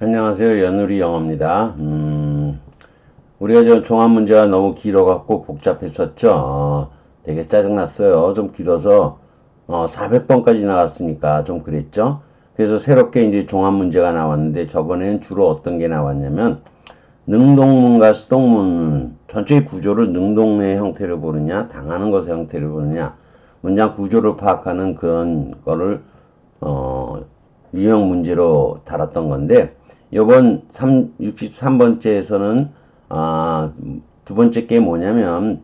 안녕하세요. 연우리 영어입니다. 우리가 저 종합 문제가 너무 길어갖고 복잡했었죠. 되게 짜증났어요. 좀 길어서 400번까지 나갔으니까 좀 그랬죠. 그래서 새롭게 이제 종합 문제가 나왔는데 저번에는 주로 어떤 게 나왔냐면 능동문과 수동문 전체의 구조를 능동의 형태로 보느냐 당하는 것의 형태로 보느냐 문장 구조를 파악하는 그런 거를 유형 문제로 다뤘던 건데 요번 63번째에서는 두 번째 게 뭐냐면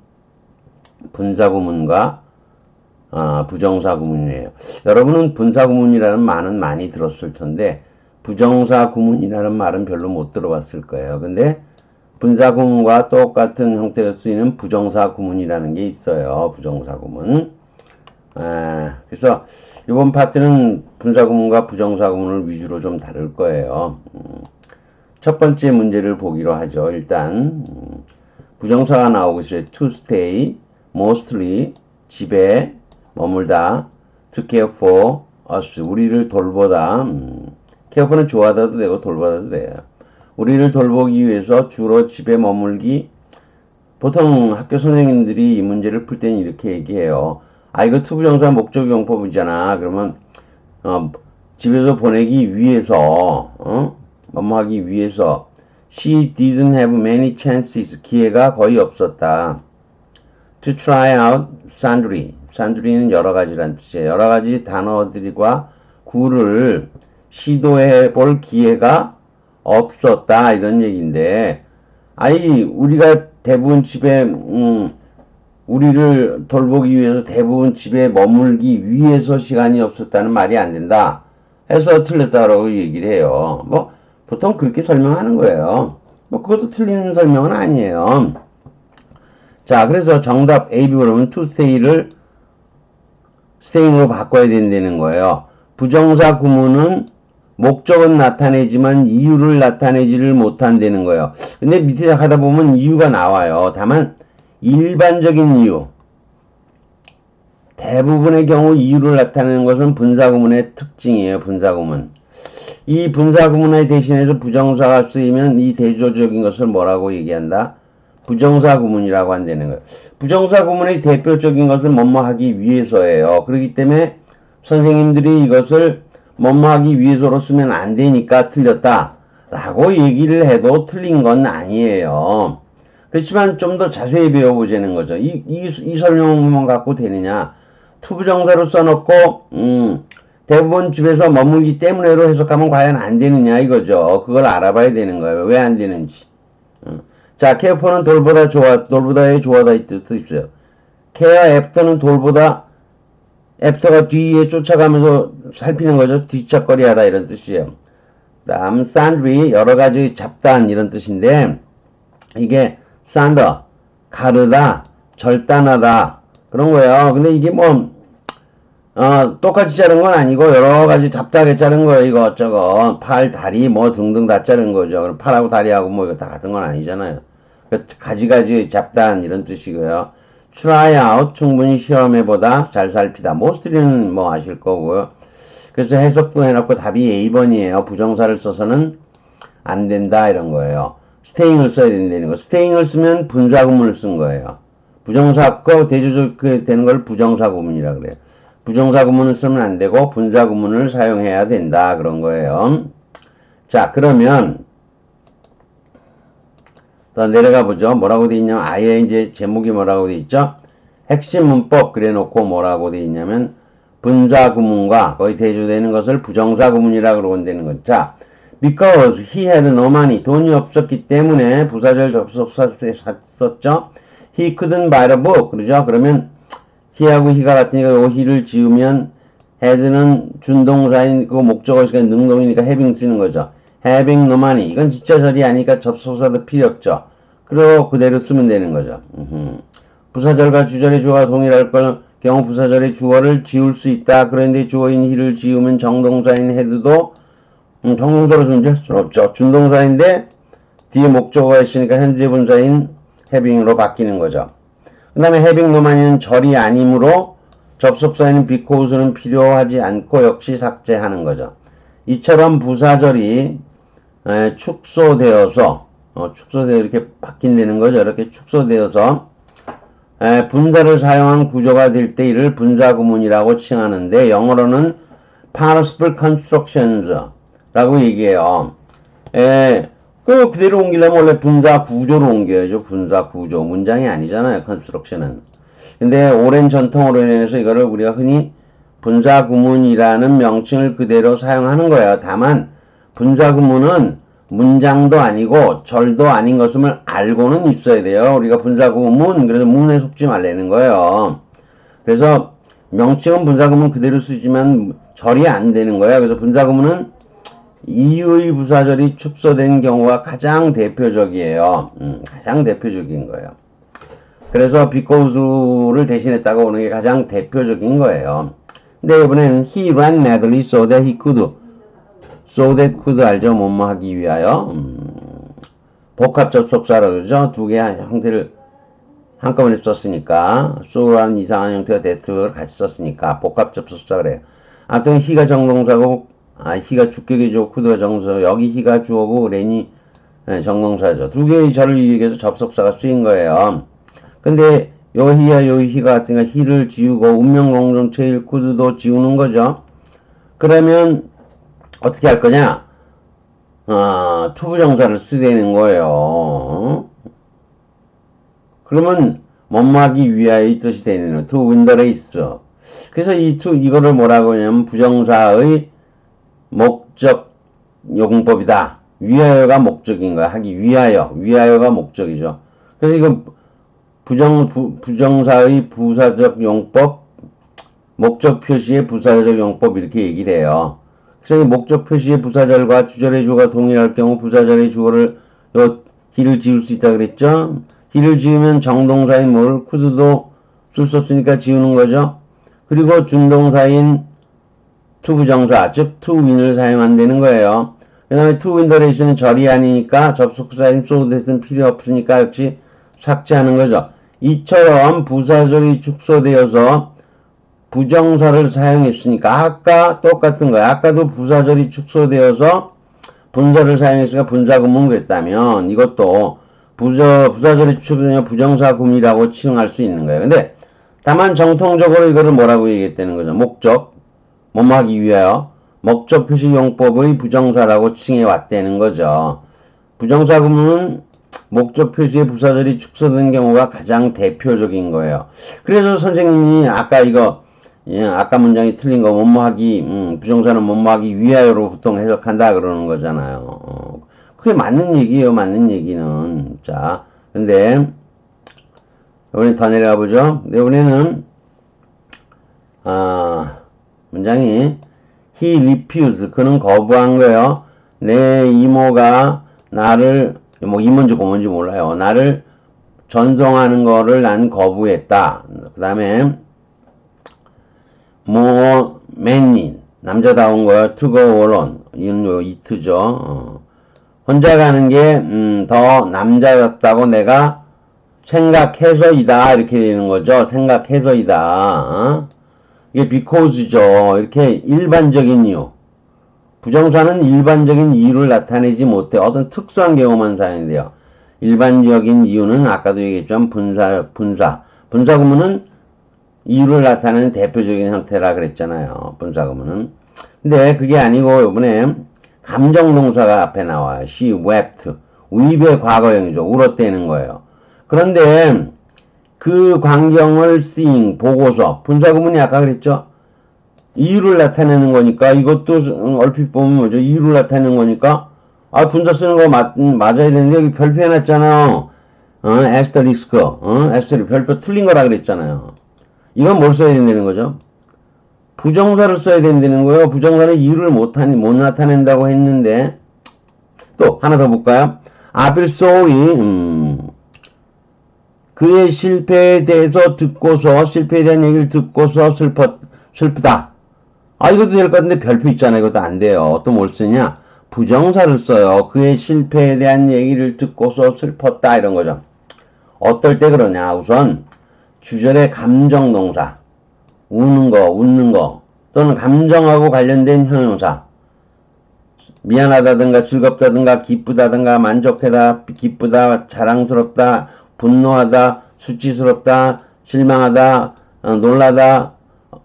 분사구문과 부정사구문이에요. 여러분은 분사구문이라는 말은 많이 들었을 텐데 부정사구문이라는 말은 별로 못 들어봤을 거예요. 근데 분사구문과 똑같은 형태로 쓰이는 부정사구문이라는 게 있어요. 부정사구문. 그래서 이번 파트는 분사구문과 부정사구문을 위주로 좀 다룰 거예요. 첫 번째 문제를 보기로 하죠. 일단 부정사가 나오고 있어요. to stay, mostly, 집에 머물다, to care for us, 우리를 돌보다. care for는 좋아하다도 되고 돌보다도 돼요. 우리를 돌보기 위해서 주로 집에 머물기. 보통 학교 선생님들이 이 문제를 풀 때는 이렇게 얘기해요. 이거 투부정사 목적 용법이잖아. 그러면 집에서 보내기 위해서 뭐하기 위해서 she didn't have many chances. 기회가 거의 없었다. to try out sundry. sundry는 여러 가지란 뜻이에요. 여러 가지 단어들과 구를 시도해 볼 기회가 없었다. 이런 얘기인데 우리가 대부분 집에 우리를 돌보기 위해서 대부분 집에 머물기 위해서 시간이 없었다는 말이 안 된다 해서 틀렸다고 얘기를 해요. 보통 그렇게 설명하는 거예요. 그것도 틀린 설명은 아니에요. 자, 그래서 정답 A, B 그러면 to stay를 staying으로 바꿔야 된다는 거예요. 부정사 구문은 목적은 나타내지만 이유를 나타내지를 못한다는 거예요. 근데 밑에 하다 보면 이유가 나와요. 다만 일반적인 이유, 대부분의 경우 이유를 나타내는 것은 분사구문의 특징이에요. 분사구문. 이 분사구문에 대신해서 부정사가 쓰이면 이 대조적인 것을 뭐라고 얘기한다? 부정사구문이라고 한다는 거예요. 부정사구문의 대표적인 것은 뭐뭐 하기 위해서예요. 그렇기 때문에 선생님들이 이것을 뭐뭐 하기 위해서로 쓰면 안 되니까 틀렸다 라고 얘기를 해도 틀린 건 아니에요. 그렇지만 좀 더 자세히 배워보자는 거죠. 이 설명만 갖고 되느냐. 투부정사로 써놓고 대부분 집에서 머물기 때문에로 해석하면 과연 안 되느냐 이거죠. 그걸 알아봐야 되는 거예요. 왜 안 되는지. 자, carefor는 돌보다의 좋아다 이 뜻도 있어요. care after는 돌보다 after가 뒤에 쫓아가면서 살피는 거죠. 뒤척거리 하다 이런 뜻이에요. 다음 sundry 여러 가지 잡다한 이런 뜻인데 이게 sander 가르다 절단하다 그런 거예요. 근데 이게 똑같이 자른 건 아니고 여러 가지 잡다하게 자른 거예요. 이거 저거 팔 다리 등등 다 자른 거죠. 그럼 팔하고 다리하고 이거 다 같은 건 아니잖아요. 가지가지 잡다한 이런 뜻이고요. try out 충분히 시험해보다 잘 살피다. mostly는 아실 거고요. 그래서 해석도 해놓고 답이 A번이에요. 부정사를 써서는 안 된다 이런 거예요. staying을 써야 된다는 거. staying을 쓰면 분사구문을 쓴 거예요. 부정사과 대조적 되는 걸 부정사구문이라 그래요. 부정사구문을 쓰면 안 되고 분사구문을 사용해야 된다 그런 거예요. 자, 그러면 더 내려가 보죠. 뭐라고 돼 있냐면 아예 이제 제목이 뭐라고 돼 있죠? 핵심 문법 그래 놓고 뭐라고 돼 있냐면 분사구문과 거의 대조되는 것을 부정사구문이라 그러고 되는 거죠. 자, because he had no money. 돈이 없었기 때문에 부사절 접속사 썼죠. He couldn't buy a book. 그러죠? 그러면 he하고 he가 같으니까 요 he를 지우면 had는 준동사인 그 목적어시가 능동이니까 having 쓰는 거죠. having no money. 이건 진짜 절이 아니니까 접속사도 필요 없죠. 그리고 그대로 쓰면 되는 거죠. 부사절과 주절의 주어가 동일할 경우 부사절의 주어를 지울 수 있다. 그런데 주어인 he를 지우면 정동사인 had도 정동사로 존재할 수는 없죠. 준동사인데 뒤에 목적어가 있으니까 현재 분사인 having으로 바뀌는 거죠. 그 다음에 having no money는 절이 아니므로 접속사인 because는 필요하지 않고 역시 삭제하는 거죠. 이처럼 부사절이 축소되어서 이렇게 바뀐다는 거죠. 이렇게 축소되어서 분사를 사용한 구조가 될 때 이를 분사구문이라고 칭하는데 영어로는 participle constructions 라고 얘기해요. 그대로 옮기려면 원래 분사 구조로 옮겨야죠. 분사 구조. 문장이 아니잖아요. construction은. 근데 오랜 전통으로 인해서 이거를 우리가 흔히 분사구문이라는 명칭을 그대로 사용하는 거예요. 다만 분사구문은 문장도 아니고 절도 아닌 것을 알고는 있어야 돼요. 우리가 분사구문, 그래서 문에 속지 말라는 거예요. 그래서 명칭은 분사구문 그대로 쓰지만 절이 안 되는 거예요. 그래서 분사구문은 이의 부사절이 축소된 경우가 가장 대표적이에요. 가장 대표적인 거예요. 그래서 because를 대신했다가 오는 게 가장 대표적인 거예요. 근데 이번에는 he ran madly so that he could. so that could 알죠? 뭐뭐 하기 위하여. 복합 접속사라고 그러죠? 두 개의 형태를 한꺼번에 썼으니까 so라는 이상한 형태가 that를 같이 썼으니까 복합 접속사 그래요. 아무튼 he가 정동사고 he가 주격이죠. could가 정동사. 여기 he가 주어고 ran이 정동사죠. 두 개의 절을 이용해서 접속사가 쓰인 거예요. 근데 요 he와 요 he가 같으니까 he를 지우고 운명 공동체일 could도 지우는 거죠. 그러면 어떻게 할 거냐? 투부정사를 쓰되는 거예요. 그러면 뭐뭐하기 위하여의 뜻이 되는 to win the race. 그래서 이거를 뭐라고 하냐면 부정사의 목적 용법이다. 위하여가 목적인 거야. 하기 위하여가 목적이죠. 그래서 이건 부정사의 부사적 용법, 목적 표시의 부사적 용법 이렇게 얘기를 해요. 그래서 목적 표시의 부사절과 주절의 주어가 동일할 경우 부사절의 주어를 he를 지울 수 있다 그랬죠? he를 지우면 정동사인 뭘 could도 쓸 수 없으니까 지우는 거죠. 그리고 준동사인 to 부정사 즉 to win을 사용한다는 거예요. 그 다음에 to win the race는 절이 아니니까 접속사인 so that은 필요 없으니까 역시 삭제하는 거죠. 이처럼 부사절이 축소되어서 부정사를 사용했으니까 아까 똑같은 거야. 아까도 부사절이 축소되어서 분사를 사용했으니까 분사구문 그랬다면 이것도 부사절이 축소되면 부정사구문이라고 칭할 수 있는 거예요. 근데 다만 정통적으로 이거를 뭐라고 얘기했다는 거죠. 목적, 뭐뭐 하기 위하여 목적 표시 용법의 부정사라고 칭해 왔다는 거죠. 부정사구문은 목적 표시의 부사절이 축소된 경우가 가장 대표적인 거예요. 그래서 선생님이 아까 문장이 틀린 거 뭐뭐하기 부정사는 뭐뭐하기 위하여로 보통 해석한다 그러는 거잖아요. 그게 맞는 얘기예요. 맞는 얘기는. 자, 근데 이번에 더 내려가 보죠. 이번에는 문장이 he refused 그는 거부한 거예요. 내 이모가 나를 이모인지 고모인지 몰라요. 나를 전송하는 거를 난 거부했다. 그 다음에 man인 남자다운 거요. to go alone 이는 요 it죠. 혼자 가는 게 더 남자였다고 내가 생각해서이다 이렇게 되는 거죠. 생각해서이다. 이게 because죠. 이렇게 일반적인 이유. 부정사는 일반적인 이유를 나타내지 못해 어떤 특수한 경우만 사용돼요. 일반적인 이유는 아까도 얘기했지만 분사구문은 이유를 나타내는 대표적인 형태라 그랬잖아요. 분사구문은. 근데 그게 아니고 이번에 감정동사가 앞에 나와요. She wept. weep의 과거형이죠. 울었다는 거예요. 그런데 그 광경을 seeing, 보고서. 분사구문이 아까 그랬죠. 이유를 나타내는 거니까 이것도 얼핏 보면 뭐죠? 이유를 나타내는 거니까 분사 쓰는 거 맞아야 되는데 여기 별표 해놨잖아요. 에스터릭스, 별표 틀린 거라 그랬잖아요. 이건 뭘 써야 된다는 거죠? 부정사를 써야 된다는 거예요. 부정사는 이유를 못 나타낸다고 했는데 또 하나 더 볼까요? I feel sorry. 그의 실패에 대해서 듣고서 실패에 대한 얘기를 듣고서 슬프다. 이것도 될 것 같은데 별표 있잖아요. 이것도 안 돼요. 또 뭘 쓰냐? 부정사를 써요. 그의 실패에 대한 얘기를 듣고서 슬펐다 이런 거죠. 어떨 때 그러냐? 우선 주절의 감정동사 우는 거, 웃는 거 또는 감정하고 관련된 형용사 미안하다든가 즐겁다든가 기쁘다든가 만족하다 기쁘다 자랑스럽다 분노하다 수치스럽다 실망하다 놀라다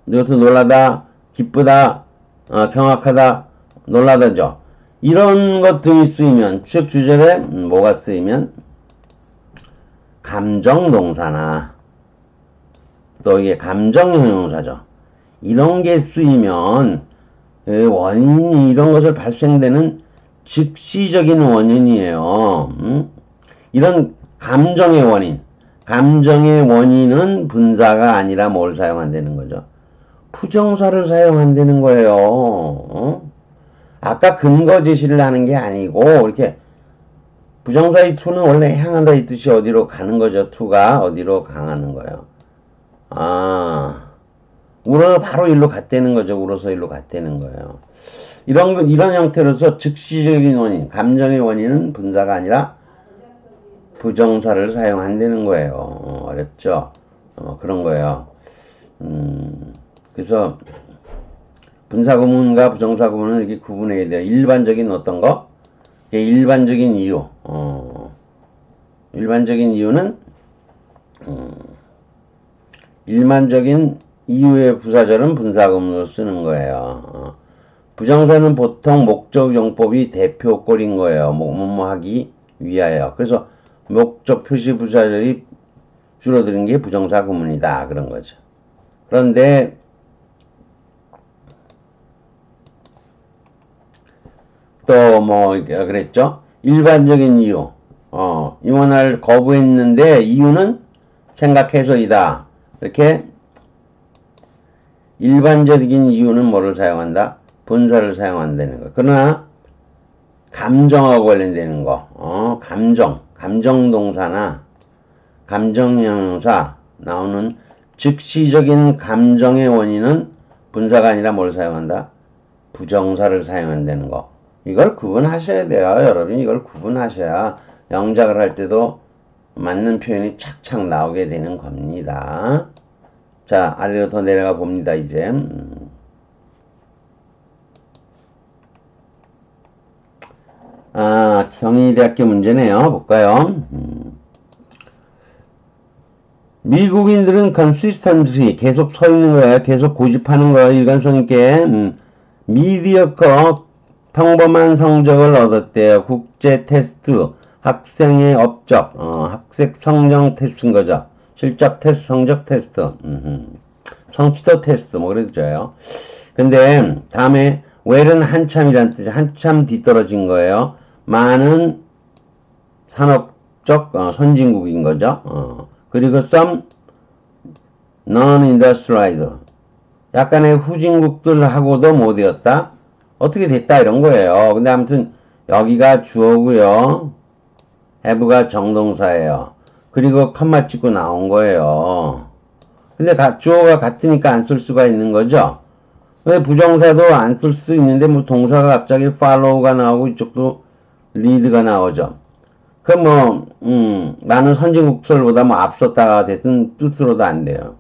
이것도 놀라다 기쁘다 경악하다 놀라다죠. 이런 것 등이 쓰이면 즉 주절에 뭐가 쓰이면 감정동사나 또 이게 감정형용사죠. 이런 게 쓰이면 원인이 이런 것을 발생되는 즉시적인 원인이에요. 이런 감정의 원인, 감정의 원인은 분사가 아니라 뭘 사용한다는 거죠? 부정사를 사용한다는 거예요. 아까 근거 제시를 하는 게 아니고 이렇게 부정사의 to는 원래 향한다 이 뜻이 어디로 가는 거죠. to가 어디로 강하는 거예요. 울어서 바로 일로 갔다는 거죠. 울어서 일로 갔다는 거예요. 이런 형태로서 즉시적인 원인, 감정의 원인은 분사가 아니라 부정사를 사용한다는 거예요. 어렵죠? 그런 거예요. 그래서 분사 구문과 부정사 구문은 이렇게 구분해야 돼요. 일반적인 어떤 거? 일반적인 이유. 일반적인 이유는 일반적인 이유의 부사절은 분사 구문으로 쓰는 거예요. 부정사는 보통 목적용법이 대표꼴인 거예요. 뭐뭐 하기 위하여. 그래서 목적 표시 부사절이 줄어드는 게 부정사 구문이다. 그런 거죠. 그런데 또 뭐 그랬죠? 일반적인 이유. 임원을 거부했는데 이유는 생각해서이다. 이렇게 일반적인 이유는 뭐를 사용한다? 분사를 사용한다는 거. 그러나 감정하고 관련되는 거. 감정동사나 감정형용사 나오는 즉시적인 감정의 원인은 분사가 아니라 뭘 사용한다? 부정사를 사용한다는 거. 이걸 구분하셔야 돼요. 여러분 이걸 구분하셔야 영작을 할 때도 맞는 표현이 착착 나오게 되는 겁니다. 자, 아래로 더 내려가 봅니다. 이제 경희대학교 문제네요. 볼까요? 미국인들은 consistently 계속 서 있는 거예요. 계속 고집하는 거예요. 일관성 있게 mediocre 평범한 성적을 얻었대요. 국제 테스트, 학생의 업적, 학생 성적 테스트인 거죠. 실적 테스트, 성적 테스트, 성취도 테스트, 뭐 그래도 좋아요. 근데 다음에 well은 한참이란 뜻이 한참 뒤떨어진 거예요. 많은 산업적 선진국인 거죠. 그리고 some non-industrialized 약간의 후진국들하고도 못 되었다. 어떻게 됐다 이런 거예요. 근데 아무튼 여기가 주어고요. have가 정동사예요. 그리고 컴마 찍고 나온 거예요. 근데 주어가 같으니까 안 쓸 수가 있는 거죠. 근데 부정사도 안 쓸 수도 있는데 뭐 동사가 갑자기 follow가 나오고 이쪽도 lead가 나오죠. 그럼 많은 선진국들보다 뭐 앞섰다가 됐든 뜻으로도 안 돼요.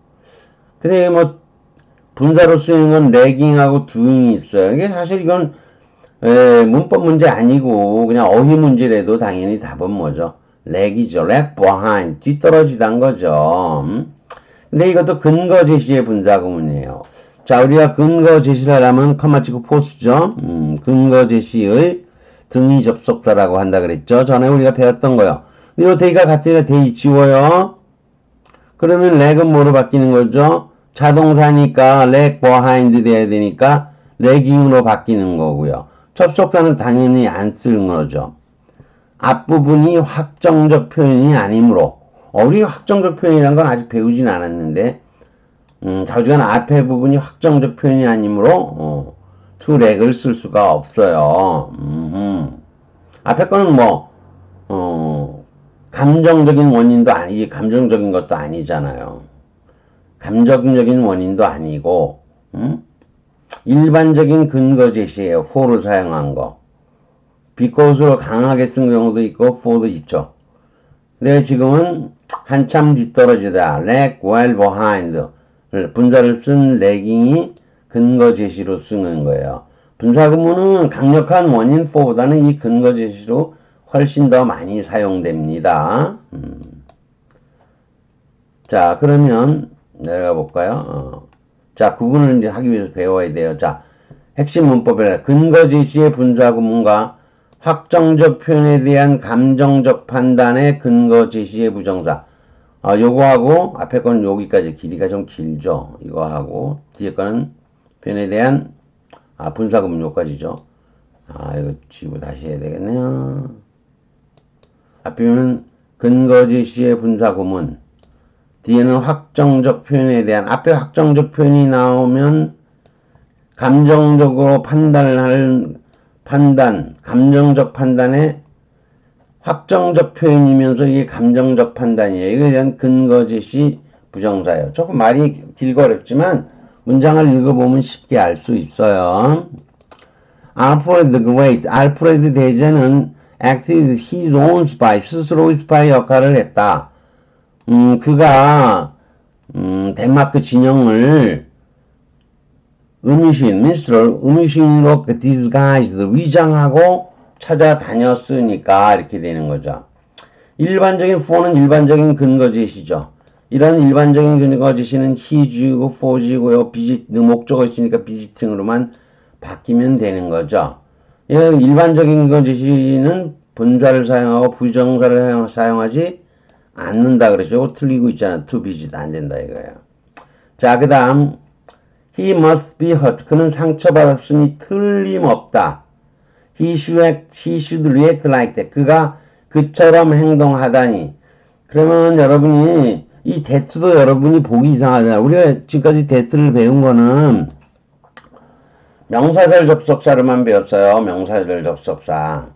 근데 뭐 분사로 쓰이는 건 lagging하고 doing이 있어요. 이게 사실 이건 문법 문제 아니고 그냥 어휘 문제라도 당연히 답은 뭐죠? lag이죠. lag behind 뒤떨어지단 거죠. 근데 이것도 근거 제시의 분사 구문이에요. 자, 우리가 근거 제시를 하려면 컴마 치고 포스죠. 근거 제시의 등위 접속사라고 한다 그랬죠. 전에 우리가 배웠던 거요. 근데 이 대가 같으니까 대이 지워요. 그러면 lag은 뭐로 바뀌는 거죠? 자동사니까 lag behind 돼야 되니까 lagging으로 바뀌는 거고요. 접속사는 당연히 안 쓰는 거죠. 앞부분이 확정적 표현이 아니므로 우리가 확정적 표현이라는 건 아직 배우진 않았는데 좌우간 앞에 부분이 확정적 표현이 아니므로 to lag을 쓸 수가 없어요. 앞에 거는 감정적인 원인도 감정적인 것도 아니잖아요. 감정적인 원인도 아니고 일반적인 근거 제시예요. for를 사용한 거. because로 강하게 쓴 경우도 있고 for도 있죠. 근데 지금은 한참 뒤떨어지다. lag while behind 분사를 쓴 lagging이 근거 제시로 쓰는 거예요. 분사구문은 강력한 원인 for보다는 이 근거 제시로 훨씬 더 많이 사용됩니다. 자, 그러면 내려가 볼까요? 자, 구분을 이제 하기 위해서 배워야 돼요. 자, 핵심 문법에 근거 제시의 분사구문과 확정적 표현에 대한 감정적 판단의 근거 제시의 부정사. 요거하고 앞에 거는 여기까지 길이가 좀 길죠. 이거하고 뒤에 거는 표현에 대한 분사구문 요까지죠. 이거 지우고 다시 해야 되겠네요. 앞에는 근거 제시의 분사구문, 뒤에는 확정적 표현에 대한, 앞에 확정적 표현이 나오면 감정적으로 판단을 할 감정적 판단에 확정적 표현이면서 이게 감정적 판단이에요. 이거에 대한 근거 제시 부정사예요. 조금 말이 길고 어렵지만 문장을 읽어보면 쉽게 알 수 있어요. 알프레드 the Great, 알프레드 대제는 acted his own spy, 스스로의 스파이 역할을 했다. 그가 덴마크 진영을 음유시인으로 disguised, 위장하고 찾아다녔으니까 이렇게 되는 거죠. 일반적인 for는 일반적인 근거 제시죠. 이런 일반적인 근거 제시는 he지고 for지고요. 목적어 있으니까 비지팅으로만 바뀌면 되는 거죠. 일반적인 근거 제시는 분사를 사용하고 부정사를 사용하지 않는다 그랬죠. 이거 틀리고 있잖아. to visit 안 된다 이거예요. 자, 그 다음 he must be hurt. 그는 상처받았으니 틀림없다. he should react like that. 그가 그처럼 행동하다니. 그러면 여러분이 이 that도 여러분이 보기 이상하잖아. 우리가 지금까지 that를 배운 거는 명사절 접속사로만 배웠어요. 명사절 접속사.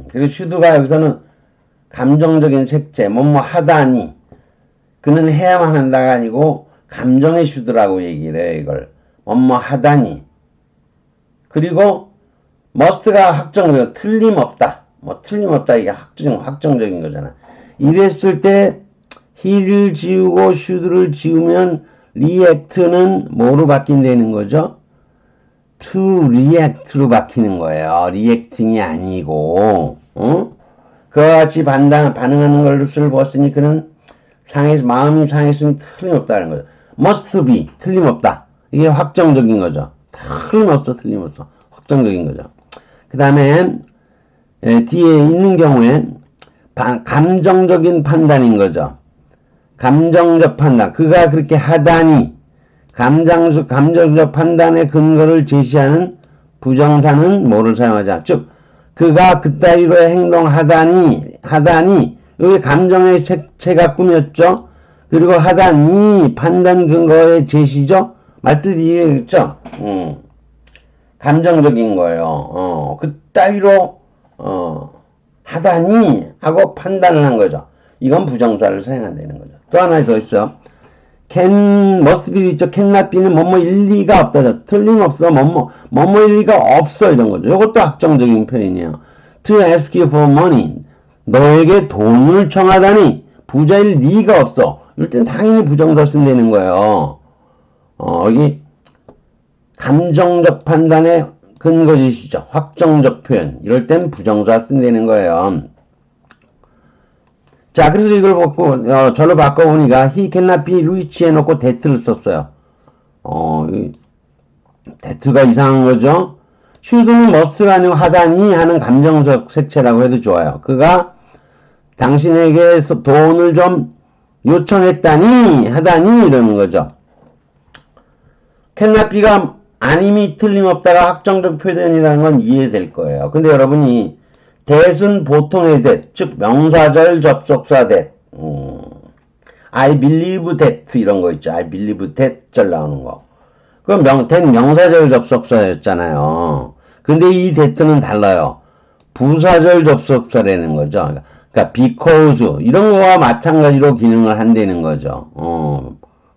그리고 should가 여기서는 감정적인 색채, 뭐뭐 하다니. 그는 해야만 한다가 아니고 감정의 should라고 얘기를 해요, 이걸. 뭐뭐 하다니. 그리고 must가 확정적이고 틀림없다. 틀림없다 이게 확정적인 거잖아. 이랬을 때 he를 지우고 should를 지우면 react는 뭐로 바뀐다는 거죠? to react로 바뀌는 거예요. reacting이 아니고, 그와 같이 반응하는 것을 보았으니 그는 마음이 상했으니 틀림없다는 거죠. must be, 틀림없다. 이게 확정적인 거죠. 틀림없어. 확정적인 거죠. 그 다음에, 뒤에 있는 경우에, 감정적인 판단인 거죠. 감정적 판단. 그가 그렇게 하다니, 감정적 판단의 근거를 제시하는 부정사는 뭐를 사용하자. 즉, 그가 그따위로 행동하다니, 여기 감정의 색채가 꾸몄죠? 그리고 하다니, 판단 근거의 제시죠? 말뜻이 이해했죠? 감정적인 거예요. 그따위로, 하다니, 하고 판단을 한 거죠. 이건 부정사를 사용한다는 거죠. 또 하나 더 있어요. must be 있죠? cannot be는 뭐뭐 일리가 없다. 틀림없어. 뭐뭐 일리가 없어. 이런 거죠. 이것도 확정적인 표현이에요. to ask you for money. 너에게 돈을 청하다니 부자일 리가 없어. 이럴 땐 당연히 부정사 쓴다는 거예요. 여기 감정적 판단의 근거 제시죠. 확정적 표현. 이럴 땐 부정사 쓴다는 거예요. 자, 그래서 이걸 보고, 절로 바꿔보니까, he cannot be rich 해놓고 that를 썼어요. that가 이상한 거죠? should는 must가 아니고 하다니 하는 감정적 색채라고 해도 좋아요. 그가 당신에게 돈을 좀 하다니, 이러는 거죠. cannot be가 아님이 틀림없다가 확정적 표현이라는 건 이해될 거예요. 근데 여러분이 that은 보통의 that, 즉 명사절 접속사 that. I believe that 이런 거 있죠. I believe that 절 나오는 거. 그건 that 명사절 접속사였잖아요. 근데 이 that는 달라요. 부사절 접속사라는 거죠. 그러니까 because 이런 거와 마찬가지로 기능을 한다는 거죠.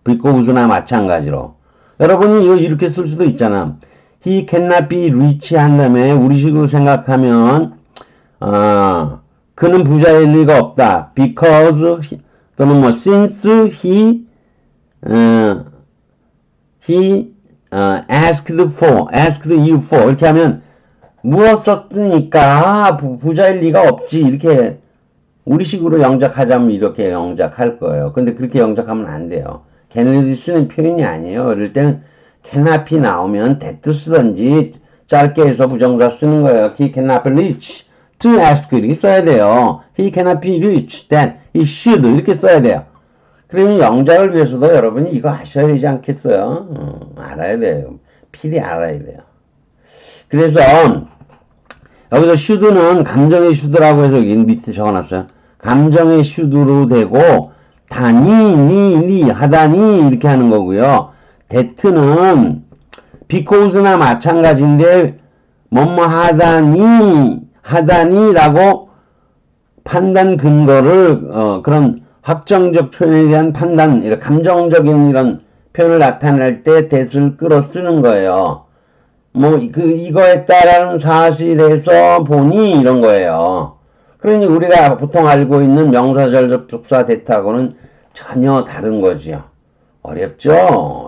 because나 마찬가지로. 여러분이 이거 이렇게 쓸 수도 있잖아. He cannot be rich 한 다음에 우리식으로 생각하면 그는 부자일 리가 없다. because 또는 since he asked for, asked you for 이렇게 하면 물었었으니까 부자일 리가 없지 이렇게 우리식으로 영작하자면 이렇게 영작할 거예요. 근데 그렇게 영작하면 안 돼요. 걔네들이 쓰는 표현이 아니에요. 이럴 때는 cannot이 나오면 that 쓰던지 짧게 해서 부정사 쓰는 거예요. He cannot reach to ask 이렇게 써야 돼요. He cannot be reached then he should 이렇게 써야 돼요. 그러면 영작을 위해서도 여러분이 이거 아셔야 되지 않겠어요? 알아야 돼요. 필히 알아야 돼요. 그래서 여기서 should는 감정의 should라고 해서 여기 밑에 적어놨어요. 감정의 should로 되고 다니, 니 하다니 이렇게 하는 거고요. that는 because나 마찬가지인데 뭐뭐 하다니라고 판단 근거를 그런 확정적 표현에 대한 판단, 이런 감정적인 이런 표현을 나타낼 때 that을 끌어 쓰는 거예요. 뭐 이거에 따른 사실에서 보니 이런 거예요. 그러니 우리가 보통 알고 있는 명사절 접속사 that하고는 전혀 다른 거지요. 어렵죠?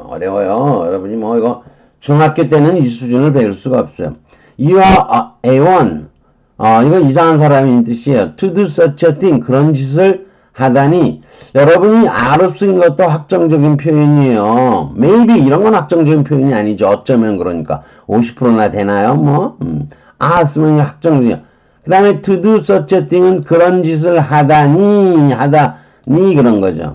어려워요. 여러분이 뭐 이거 중학교 때는 이 수준을 배울 수가 없어요. You are A1. 이거 이상한 사람인 뜻이에요. To do such a thing. 그런 짓을 하다니. 여러분이 R로 쓰인 것도 확정적인 표현이에요. maybe 이런 건 확정적인 표현이 아니죠. 어쩌면 그러니까. 50%나 되나요? 뭐? R 쓰면 확정적이에요. 그 다음에 to do such a thing은 그런 짓을 하다니 그런 거죠.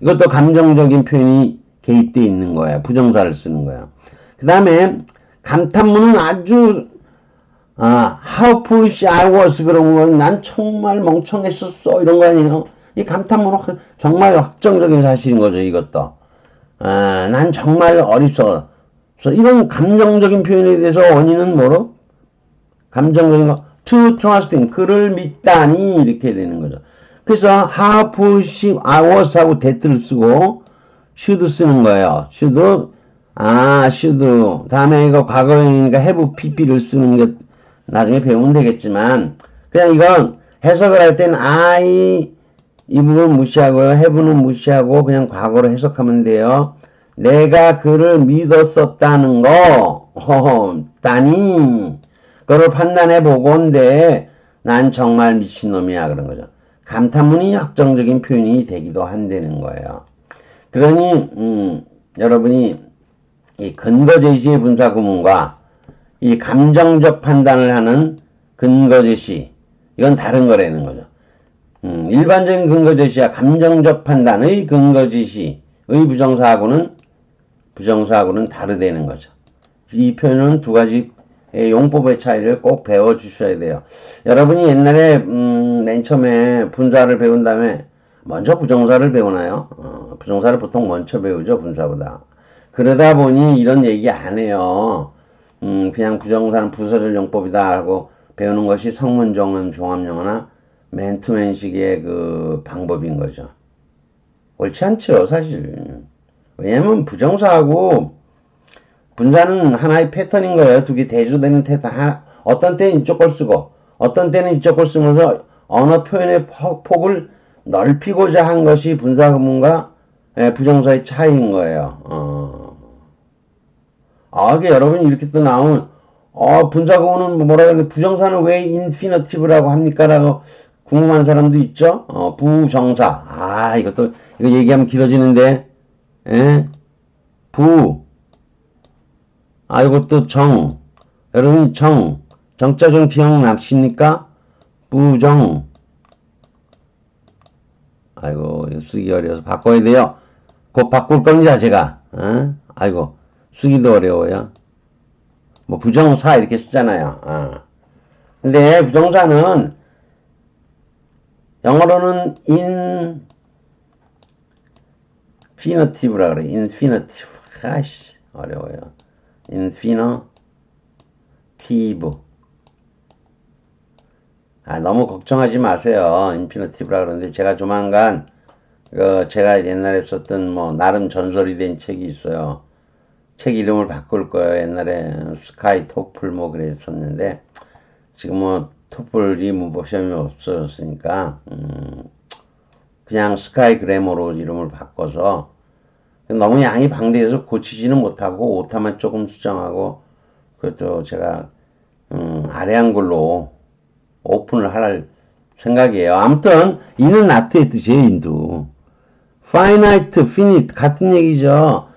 이것도 감정적인 표현이 개입되어 있는 거예요. 부정사를 쓰는 거예요. 그 다음에 감탄문은 아주 how foolish I was 그런 건 난 정말 멍청했었어 이런 거 아니에요. 이 감탄문은 정말 확정적인 사실인 거죠. 이것도 난 정말 어리석어. 이런 감정적인 표현에 대해서 원인은 뭐로? 감정적인 거 to trusting 그를 믿다니 이렇게 되는 거죠. 그래서 how foolish I was 하고 that를 쓰고 should 쓰는 거예요. should 다음에 이거 과거형이니까 have pp를 쓰는 게 나중에 배우면 되겠지만 그냥 이건 해석을 할 땐 I 이 부분 무시하고요. have는 무시하고 그냥 과거로 해석하면 돼요. 내가 그를 믿었었다는 거 다니 그걸 판단해 보건데 난 정말 미친놈이야 그런 거죠. 감탄문이 확정적인 표현이 되기도 한다는 거예요. 그러니 여러분이 이 근거 제시의 분사 구문과 이 감정적 판단을 하는 근거 제시 이건 다른 거라는 거죠. 일반적인 근거 제시와 감정적 판단의 근거 제시의 부정사하고는 다르다는 거죠. 이 표현은 두 가지 용법의 차이를 꼭 배워 주셔야 돼요. 여러분이 옛날에 맨 처음에 분사를 배운 다음에 먼저 부정사를 배우나요? 부정사를 보통 먼저 배우죠, 분사보다. 그러다 보니 이런 얘기 안 해요. 그냥 부정사는 부사절 용법이다 하고 배우는 것이 성문정음 종합영어나 맨투맨식의 그 방법인 거죠. 옳지 않죠, 사실. 왜냐면 부정사하고 분사는 하나의 패턴인 거예요. 두 개 대조되는 패턴. 어떤 때는 이쪽 걸 쓰고 어떤 때는 이쪽 걸 쓰면서 언어 표현의 폭을 넓히고자 한 것이 분사 구문과 부정사의 차이인 거예요. 이게 여러분이 이렇게 또 나오면 분사 구문은 뭐라 그러는데 부정사는 왜 인피니티브라고 합니까? 라고 궁금한 사람도 있죠. 부정사. 이거 얘기하면 길어지는데. 이것도 여러분 정자정 기억나십니까? 부정. 이거 쓰기 어려워서 바꿔야 돼요. 곧 바꿀 겁니다, 제가. 쓰기도 어려워요. 뭐 부정사 이렇게 쓰잖아요. 근데 부정사는 영어로는 인피니티브라 그래. 인피니티브. 어려워요. 인피니티브. 너무 걱정하지 마세요. 인피니티브라 그러는데 제가 조만간 제가 옛날에 썼던 나름 전설이 된 책이 있어요. 책 이름을 바꿀 거예요. 옛날에 스카이 토플 그랬었는데 지금 토플이 시험이 없어졌으니까 그냥 스카이 그래머로 이름을 바꿔서 너무 양이 방대해서 고치지는 못하고 오타만 조금 수정하고 그것도 제가 아래 한글로 오픈을 할 생각이에요. 아무튼 이는 나트의 뜻이에요. 인도 finite, finite 같은 얘기죠.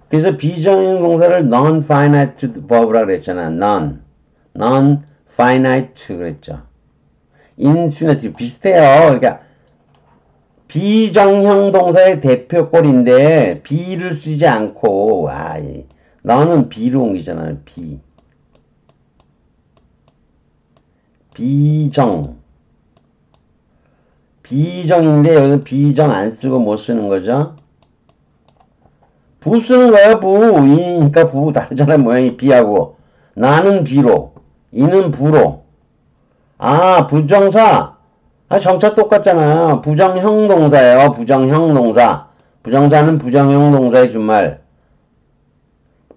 그래서 비정형 동사를 non-finite verb라 그랬잖아. non-finite 그랬죠. infinitive 비슷해요. 그러니까 비정형 동사의 대표꼴인데 be를 쓰지 않고 너는 be로 옮기잖아요. 비정인데 여기서 비정 안 쓰고 뭐 쓰는 거죠? 부 쓰는 거야. 부. 이니까 부 다르잖아. 모양이 비하고. 나는 비로. 이는 부로. 부정사. 정차 똑같잖아요. 부정형 동사예요. 부정형 동사. 부정사는 부정형 동사의 준말.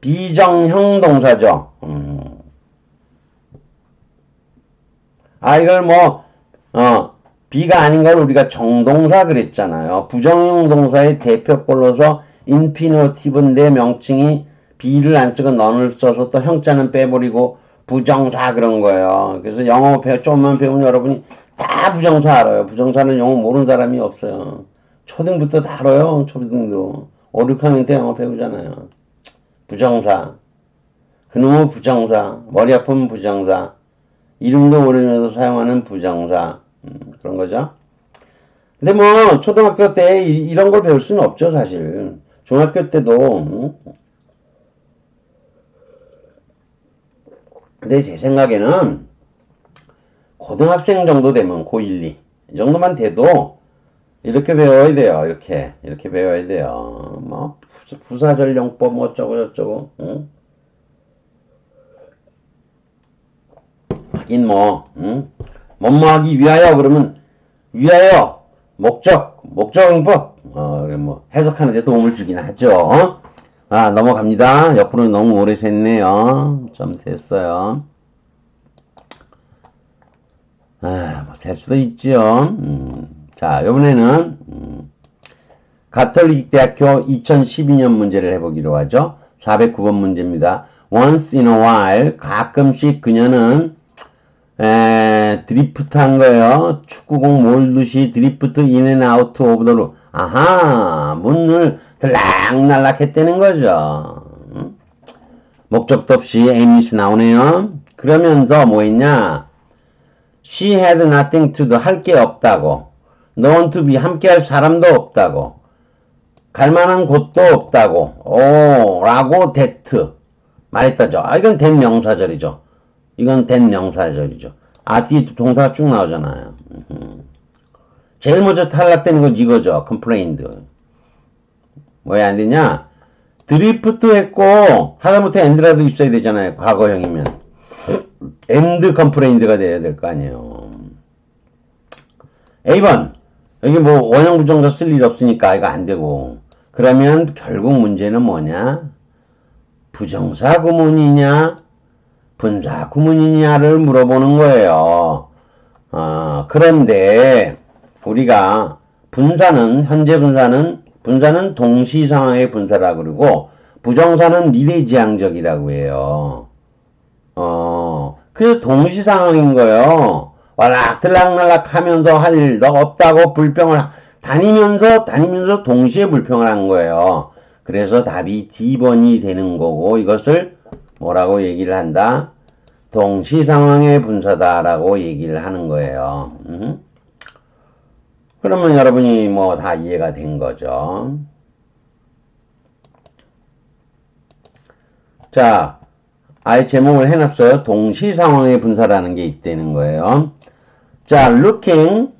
비정형 동사죠. 이걸 비가 아닌 걸 우리가 정동사 그랬잖아요. 부정형 동사의 대표꼴로서 인피니티브인데 명칭이 be를 안 쓰고 none을 써서 또 형자는 빼버리고 부정사 그런 거예요. 그래서 영어 조금만 배운 여러분이 다 부정사 알아요. 부정사는 영어 모르는 사람이 없어요. 초등부터 다 알아요. 초등도. 5, 6학년 때 영어 배우잖아요. 부정사. 그놈의 부정사. 머리 아픈 부정사. 이름도 모르면서 사용하는 부정사. 그런 거죠. 근데 초등학교 때 이런 걸 배울 수는 없죠, 사실. 중학교 때도. 근데 제 생각에는 고등학생 정도 되면 고1, 2. 이 정도만 돼도 이렇게 배워야 돼요. 이렇게 배워야 돼요. 부사전용법 어쩌고 저쩌고. 하긴 뭐하기 위하여 그러면 위하여 목적응법 해석하는 데 도움을 주긴 하죠. 넘어갑니다. 옆으로 너무 오래 샜네요. 좀 샜어요. 셀 수도 있죠. 자, 이번에는 가톨릭 대학교 2012년 문제를 해보기로 하죠. 409번 문제입니다. Once in a while, 가끔씩 그녀는 드리프트 한 거예요. 축구공 몰듯이 드리프트 in and out of the room. 문을 들락날락 했다는 거죠. 목적도 없이 에이미스 나오네요. 그러면서 뭐 했냐? She had nothing to do. 할 게 없다고. No one to be. 함께 할 사람도 없다고. 갈 만한 곳도 없다고. 라고 that. 말했다죠. 이건 that 명사절이죠. 뒤에 동사가 쭉 나오잖아요. 제일 먼저 탈락되는 건 이거죠. complained. 왜 안 되냐? 드리프트 했고, 하다못해 and라도 있어야 되잖아요. 과거형이면. and complained가 돼야 될 거 아니에요. A번. 여기 원형 부정사 쓸 일 없으니까 이거 안 되고. 그러면 결국 문제는 뭐냐? 부정사 구문이냐? 분사 구문이냐를 물어보는 거예요. 그런데 우리가 현재 분사는 동시 상황의 분사라고 그러고 부정사는 미래지향적이라고 해요. 그래서 동시 상황인 거예요. 와락 들락날락 하면서 할 일도 없다고 불평을 다니면서 동시에 불평을 한 거예요. 그래서 답이 D번이 되는 거고 이것을 뭐라고 얘기를 한다? 동시 상황의 분사다라고 얘기를 하는 거예요. 그러면 여러분이 다 이해가 된 거죠. 자, 아예 제목을 해놨어요. 동시 상황의 분사라는 게 있다는 거예요. 자, looking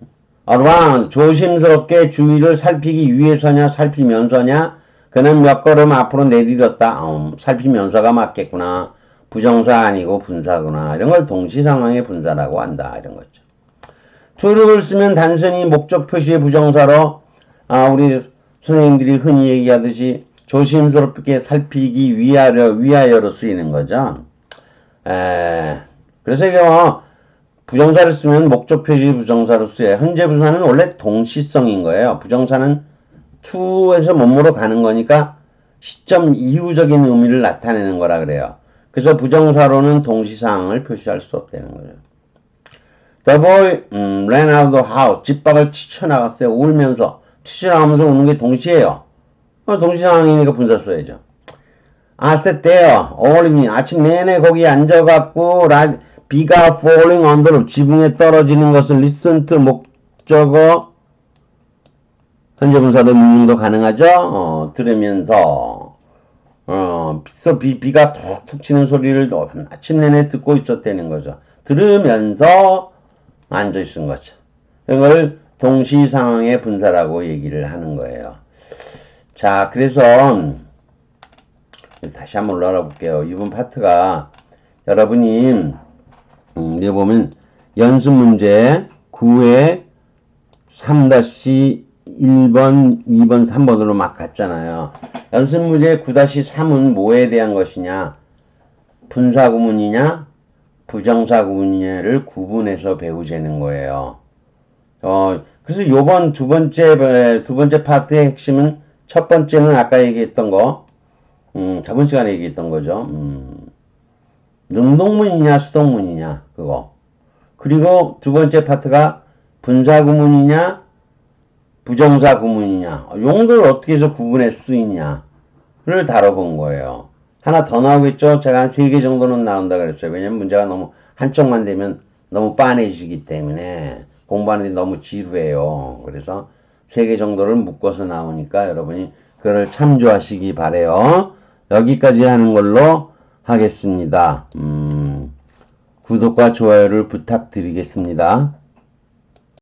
around. 조심스럽게 주위를 살피기 위해서냐, 살피면서냐. 그는 몇 걸음 앞으로 내디뎠다. 살피면서가 맞겠구나. 부정사 아니고 분사구나. 이런 걸 동시 상황의 분사라고 한다. 이런 거죠. to를 쓰면 단순히 목적 표시의 부정사로 우리 선생님들이 흔히 얘기하듯이 조심스럽게 살피기 위하여로 쓰이는 거죠. 그래서 이게 부정사를 쓰면 목적 표시 부정사로 쓰여요. 현재 분사는 원래 동시성인 거예요. 부정사는 to에서 뭐뭐로 가는 거니까 시점 이후적인 의미를 나타내는 거라 그래요. 그래서 부정사로는 동시상황을 표시할 수 없다는 거죠. The boy ran out of the house. 집 밖을 뛰쳐나갔어요. 울면서. 뛰쳐나가면서 우는 게 동시예요. 동시상황이니까 분사 써야죠. I sat there all evening. 아침 내내 거기 앉아갖고 비가 falling on the roof. 지붕에 떨어지는 것을 listen to 목적어 현재 분사도 능용도 가능하죠. 들으면서 비가 툭툭 치는 소리를 아침 내내 듣고 있었다는 거죠. 들으면서 앉아 있은 거죠. 이걸 동시상황의 분사라고 얘기를 하는 거예요. 자, 그래서 다시 한번 올라가 볼게요. 이번 파트가 여러분이 여기 보면 연습 문제 9회 3-1번, 2번, 3번으로 막 갔잖아요. 연습 문제 9-3은 뭐에 대한 것이냐? 분사 구문이냐? 부정사 구문이냐를 구분해서 배우자는 거예요. 그래서 요번 두 번째 파트의 핵심은 첫 번째는 아까 얘기했던 거, 저번 시간에 얘기했던 거죠. 능동문이냐, 수동문이냐, 그거. 그리고 두 번째 파트가 분사 구문이냐, 부정사 구문이냐, 용도를 어떻게 해서 구분할 수 있냐를 다뤄본 거예요. 하나 더 나오겠죠? 제가 한 3개 정도는 나온다 그랬어요. 왜냐면 문제가 너무 한쪽만 되면 너무 빤해지기 때문에 공부하는데 너무 지루해요. 그래서 3개 정도를 묶어서 나오니까 여러분이 그걸 참조하시기 바래요. 여기까지 하는 걸로 하겠습니다. 구독과 좋아요를 부탁드리겠습니다.